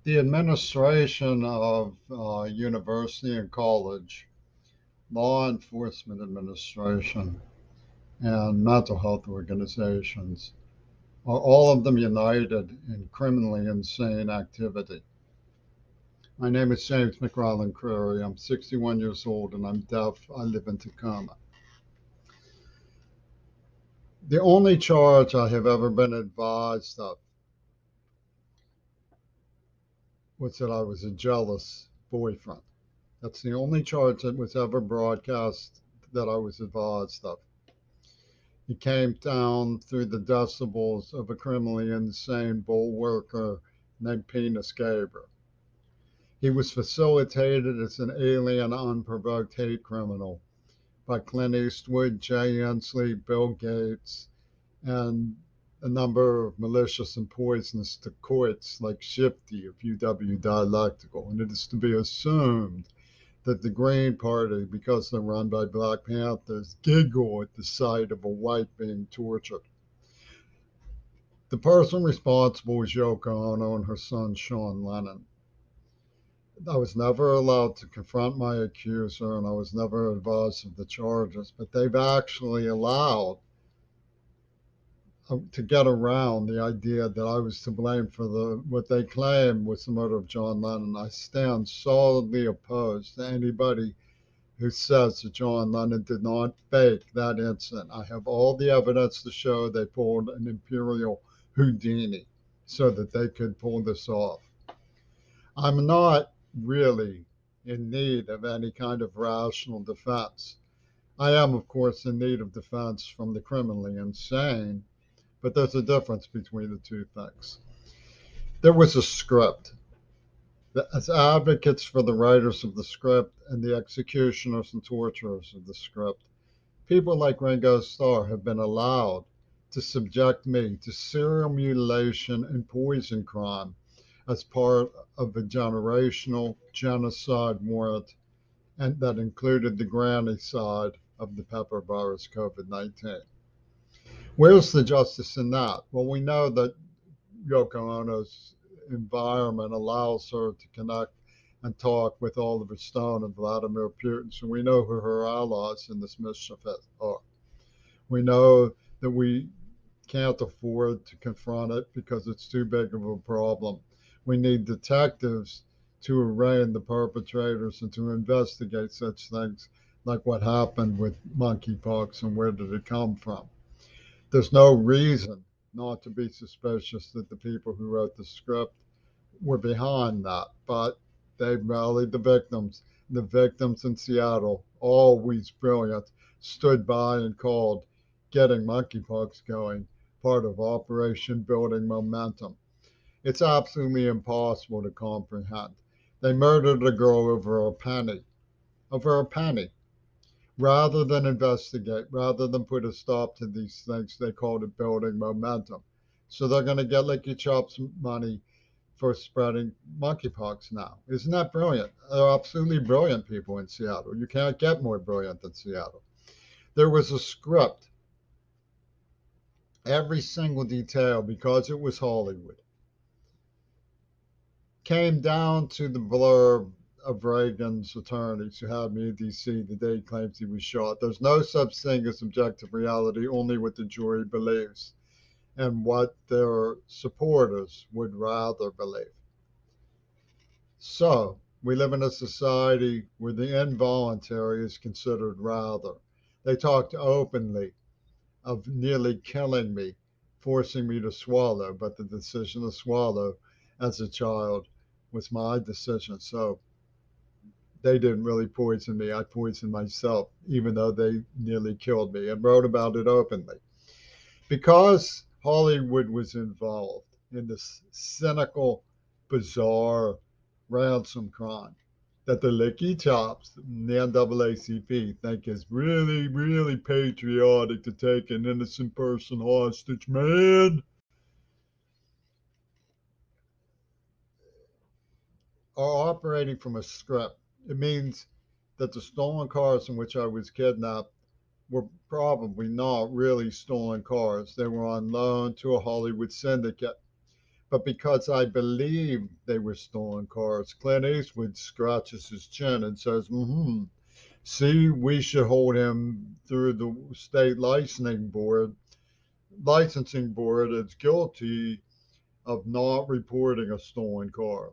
The administration of university and college, law enforcement administration, and mental health organizations are all of them united in criminally insane activity. My name is James McRowland Creary. I'm 61 years old and I'm deaf. I live in Tacoma. The only charge I have ever been advised of was that I was a jealous boyfriend. That's the only charge that was ever broadcast that I was advised of. He came down through the decibels of a criminally insane bull worker named Penis Gabriel. He was facilitated as an alien, unprovoked hate criminal by Clint Eastwood, Jay Inslee, Bill Gates, and a number of malicious and poisonous dacoits like Shifty of UW Dialectical. And it is to be assumed that the Green Party, because they're run by Black Panthers, giggle at the sight of a white being tortured. The person responsible was Yoko Ono and her son Sean Lennon. I was never allowed to confront my accuser and I was never advised of the charges, but they've actually allowed to get around the idea that I was to blame for what they claim was the murder of John Lennon. I stand solidly opposed to anybody who says that John Lennon did not fake that incident. I have all the evidence to show they pulled an imperial Houdini so that they could pull this off. I'm not really in need of any kind of rational defense. I am, of course, in need of defense from the criminally insane, but there's a difference between the two things. There was a script. As advocates for the writers of the script and the executioners and torturers of the script, people like Ringo Starr have been allowed to subject me to serial mutilation and poison crime as part of a generational genocide warrant, and that included the granny side of the pepper virus COVID-19. Where's the justice in that? Well, we know that Yoko Ono's environment allows her to connect and talk with Oliver Stone and Vladimir Putin, so we know who her allies in this mischief are. We know that we can't afford to confront it because it's too big of a problem. We need detectives to arraign the perpetrators and to investigate such things like what happened with monkeypox and where did it come from. There's no reason not to be suspicious that the people who wrote the script were behind that, but they rallied the victims. The victims in Seattle, always brilliant, stood by and called getting monkeypox going part of Operation Building Momentum. It's absolutely impossible to comprehend. They murdered a girl over a penny. Rather than investigate, rather than put a stop to these things, they called it building momentum. So they're going to get Licky Chop's money for spreading monkeypox now. Isn't that brilliant? They're absolutely brilliant people in Seattle. You can't get more brilliant than Seattle. There was a script, every single detail, because it was Hollywood, came down to the blurb of Reagan's attorneys who had me in D.C. the day he claims he was shot. There's no such thing as objective reality, only what the jury believes and what their supporters would rather believe. So, we live in a society where the involuntary is considered rather. They talked openly of nearly killing me, forcing me to swallow, but the decision to swallow as a child was my decision. So they didn't really poison me. I poisoned myself, even though they nearly killed me and wrote about it openly. Because Hollywood was involved in this cynical, bizarre ransom crime that the Licky Chops and the NAACP think is really, really patriotic to take an innocent person hostage, man, are operating from a script. It means that the stolen cars in which I was kidnapped were probably not really stolen cars. They were on loan to a Hollywood syndicate. But because I believed they were stolen cars, Clint Eastwood scratches his chin and says, see, we should hold him through the state licensing board as guilty of not reporting a stolen car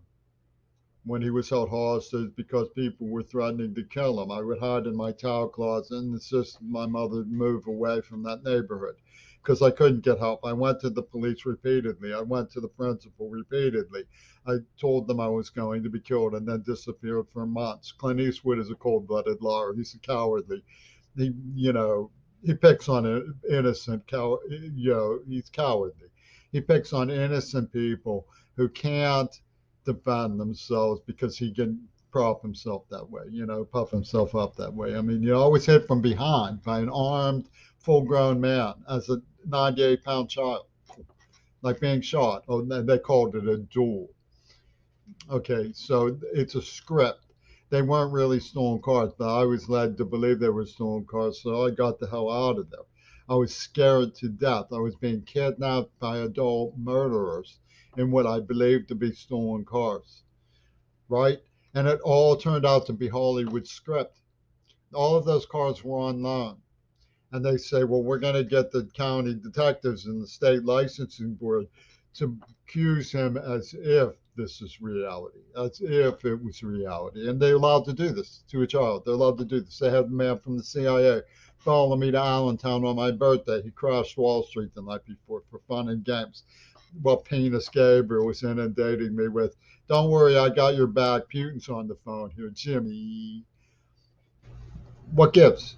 when he was held hostage because people were threatening to kill him. I would hide in my towel closet and insist my mother move away from that neighborhood because I couldn't get help. I went to the police repeatedly. I went to the principal repeatedly. I told them I was going to be killed and then disappeared for months. Clint Eastwood is a cold-blooded liar. He's a cowardly. He, you know, he picks on innocent he's cowardly. He picks on innocent people who can't defend themselves because he can prop himself that way, puff himself up that way. I mean, you always hit from behind by an armed, full grown man as a 98-pound child, like being shot. Oh, they called it a duel. Okay, so it's a script. They weren't really stolen cars, but I was led to believe they were stolen cars, so I got the hell out of there. I was scared to death. I was being kidnapped by adult murderers in what I believed to be stolen cars, right? And it all turned out to be Hollywood script. All of those cars were on loan. And they say, well, we're going to get the county detectives and the state licensing board to accuse him as if this is reality, as if it was reality. And they're allowed to do this to a child. They're allowed to do this. They had a man from the CIA follow me to Allentown on my birthday. He crashed Wall Street the night before for fun and games. Well, Penis Gabriel was inundating me with, don't worry, I got your back. Putin's on the phone here, Jimmy. What gives?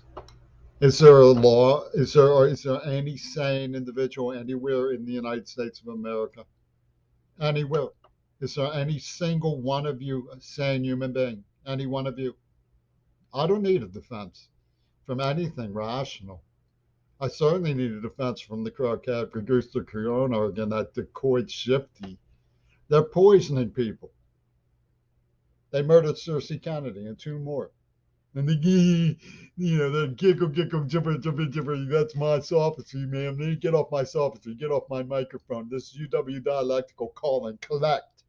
Is there a law? Is there any sane individual anywhere in the United States of America? Anywhere? Is there any single one of you a sane human being? Any one of you? I don't need a defense from anything rational. I certainly need a defense from the croquette Augusta Corona again, that decoyed shifty. They're poisoning people. They murdered Cersei Kennedy and two more. And the giggle, jibber. That's my sophistry, ma'am. Get off my sophistry. Get off my microphone. This is UW Dialectical. Call and collect.